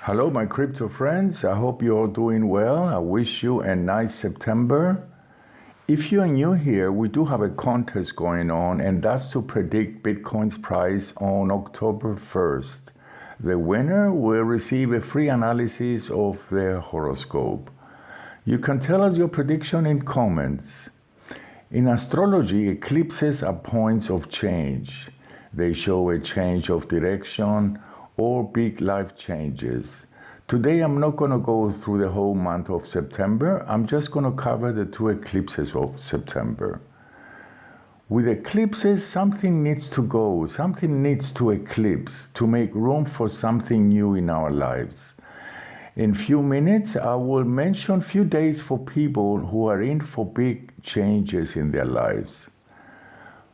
Hello, my crypto friends. I hope you're all doing well. I wish you a nice September. If you are new here, we do have a contest going on, and that's to predict Bitcoin's price on October 1st. The winner will receive a free analysis of their horoscope. You can tell us your prediction in comments. In astrology, eclipses are points of change. They show a change of direction or big life changes. Today, I'm not going to go through the whole month of September. I'm just going to cover the two eclipses of September. With eclipses, something needs to go, something needs to eclipse to make room for something new in our lives. In few minutes, I will mention few days for people who are in for big changes in their lives.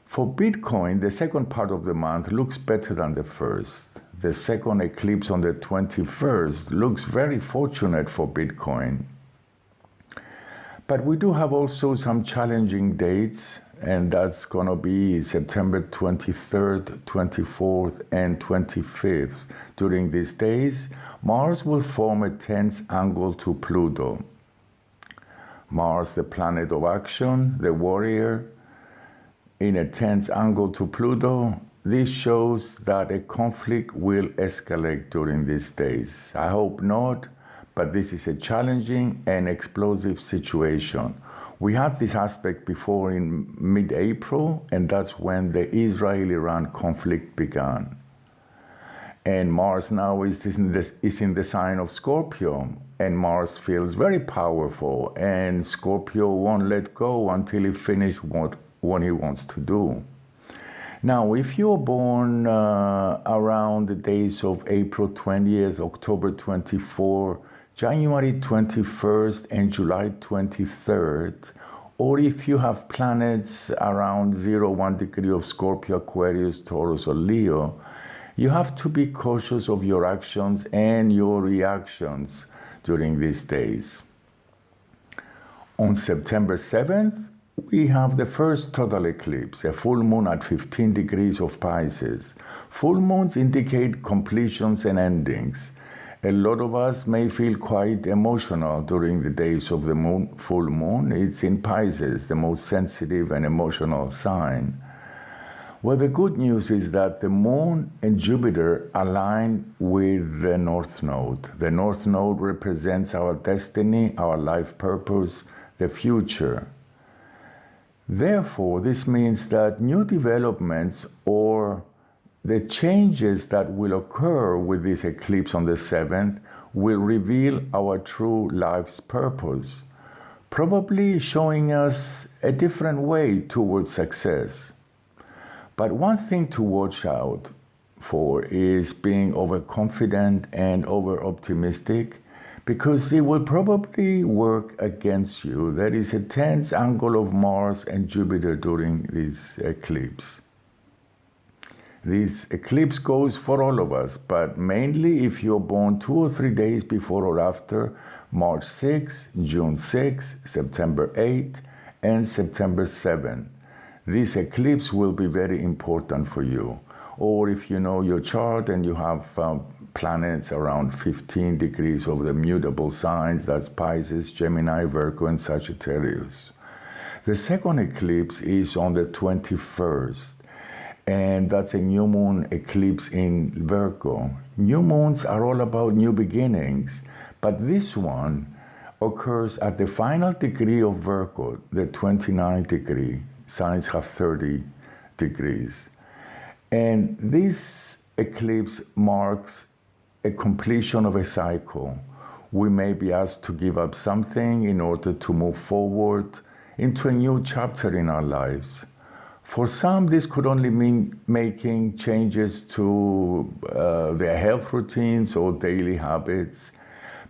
For Bitcoin, the second part of the month looks better than the first. The second eclipse on the 21st looks very fortunate for Bitcoin. But we do have also some challenging dates, and that's going to be September 23rd, 24th, and 25th. During these days, Mars will form a tense angle to Pluto. Mars, the planet of action, the warrior, in a tense angle to Pluto. This shows that a conflict will escalate during these days. I hope not, but this is a challenging and explosive situation. We had this aspect before in mid-April, and that's when the Israel-Iran conflict began. And Mars now is in the sign of Scorpio, and Mars feels very powerful, and Scorpio won't let go until he finishes what he wants to do. Now, if you're born around the days of April 20th, October 24th, January 21st, and July 23rd, or if you have planets around 0-1 degree of Scorpio, Aquarius, Taurus, or Leo, you have to be cautious of your actions and your reactions during these days. On September 7th, we have the first total eclipse, a full moon at 15 degrees of Pisces. Full moons indicate completions and endings. A lot of us may feel quite emotional during the days of the full moon. It's in Pisces, the most sensitive and emotional sign. Well, the good news is that the moon and Jupiter align with the North Node. The North Node represents our destiny, our life purpose, the future. Therefore, this means that new developments or the changes that will occur with this eclipse on the 7th will reveal our true life's purpose, probably showing us a different way towards success. But one thing to watch out for is being overconfident and over-optimistic, because it will probably work against you. There is a tense angle of Mars and Jupiter during this eclipse. This eclipse goes for all of us, but mainly if you're born 2 or 3 days before or after March 6, June 6, September 8, and September 7. This eclipse will be very important for you. Or if you know your chart and you have planets around 15 degrees of the mutable signs, that's Pisces, Gemini, Virgo, and Sagittarius. The second eclipse is on the 21st, and that's a new moon eclipse in Virgo. New moons are all about new beginnings, but this one occurs at the final degree of Virgo, the 29th degree. Signs have 30 degrees. And this eclipse marks a completion of a cycle. We may be asked to give up something in order to move forward into a new chapter in our lives. For some, this could only mean making changes to their health routines or daily habits.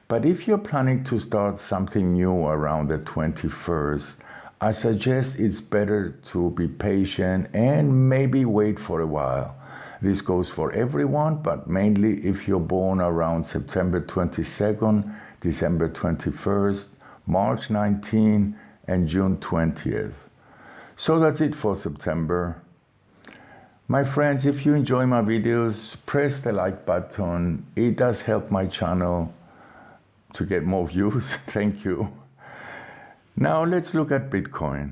But if you're planning to start something new around the 21st, I suggest it's better to be patient and maybe wait for a while. This goes for everyone, but mainly if you're born around September 22nd, December 21st, March 19, and June 20th. So that's it for September. My friends, if you enjoy my videos, press the like button. It does help my channel to get more views. Thank you. Now let's look at Bitcoin.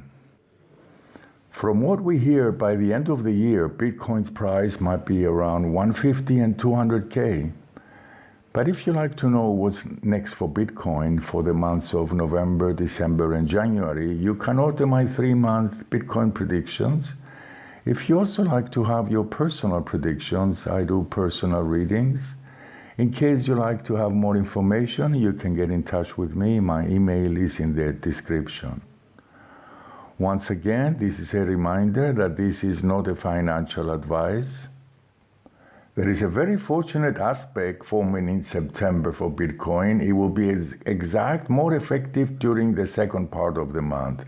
From what we hear, by the end of the year, Bitcoin's price might be around 150 and 200K. But if you like to know what's next for Bitcoin for the months of November, December, and January, you can order my 3-month Bitcoin predictions. If you also like to have your personal predictions, I do personal readings. In case you like to have more information, you can get in touch with me. My email is in the description. Once again, this is a reminder that this is not a financial advice. There is a very fortunate aspect forming in September for Bitcoin. It will be more effective during the second part of the month.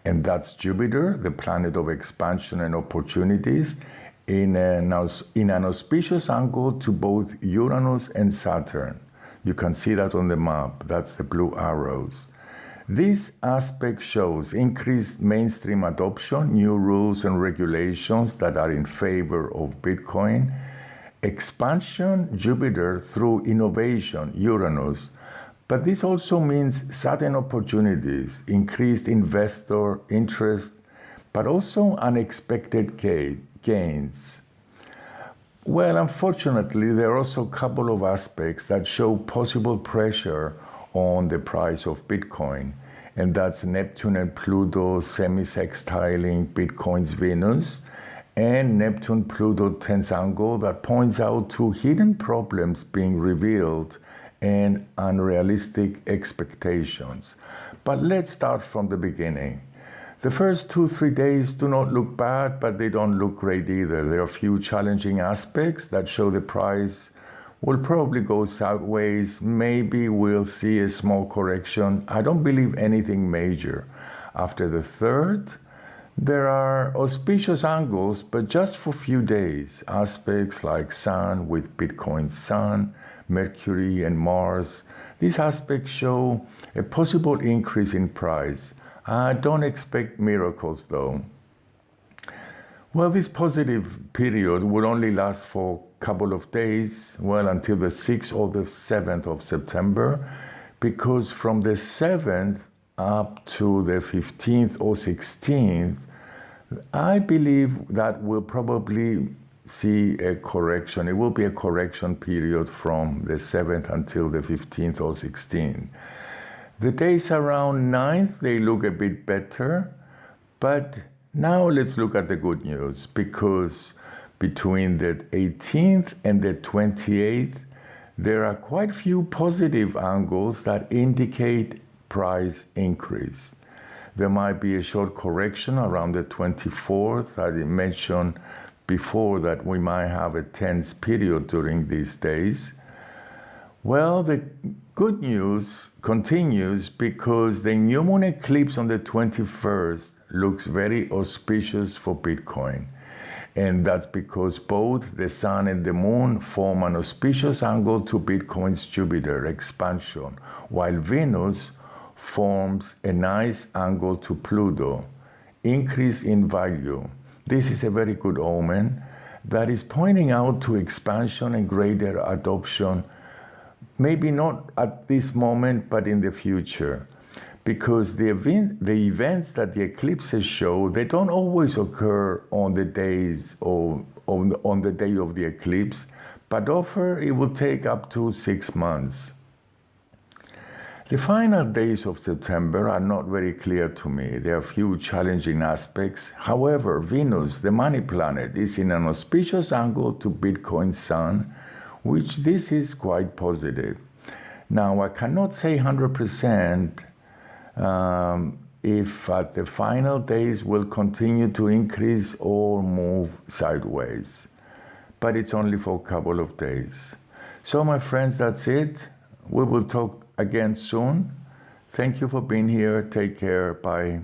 And that's Jupiter, the planet of expansion and opportunities, in an auspicious angle to both Uranus and Saturn. You can see that on the map. That's the blue arrows. This aspect shows increased mainstream adoption, new rules and regulations that are in favor of Bitcoin, expansion, Jupiter, through innovation, Uranus. But this also means sudden opportunities, increased investor interest, but also unexpected gains. Well, unfortunately, there are also a couple of aspects that show possible pressure on the price of Bitcoin, and that's Neptune and Pluto semi-sextiling Bitcoin's Venus, and Neptune-Pluto tense angle that points out to hidden problems being revealed and unrealistic expectations. But let's start from the beginning. The first 2-3 days do not look bad, but they don't look great either. There are a few challenging aspects that show the price will probably go sideways. Maybe we'll see a small correction. I don't believe anything major. After the third, there are auspicious angles, but just for a few days. Aspects like Sun with Bitcoin's Sun, Mercury and Mars. These aspects show a possible increase in price. I don't expect miracles though. Well, this positive period will only last for a couple of days, well, until the 6th or the 7th of September, because from the 7th up to the 15th or 16th, I believe that we'll probably see a correction. It will be a correction period from the 7th until the 15th or 16th. The days around 9th, they look a bit better, but now let's look at the good news, because between the 18th and the 28th, there are quite few positive angles that indicate price increase. There might be a short correction around the 24th. I mentioned before that we might have a tense period during these days. Well, the good news continues because the new moon eclipse on the 21st looks very auspicious for Bitcoin. And that's because both the sun and the moon form an auspicious angle to Bitcoin's Jupiter expansion, while Venus forms a nice angle to Pluto, increase in value. This is a very good omen that is pointing out to expansion and greater adoption, maybe not at this moment, but in the future. Because the events that the eclipses show, they don't always occur on the days or on the day of the eclipse, but often it will take up to 6 months. The final days of September are not very clear to me. There are a few challenging aspects. However, Venus, the money planet, is in an auspicious angle to Bitcoin's Sun, which this is quite positive. Now, I cannot say 100% if at the final days will continue to increase or move sideways, but it's only for a couple of days. So, my friends, that's it. We will talk again soon. Thank you for being here. Take care. Bye.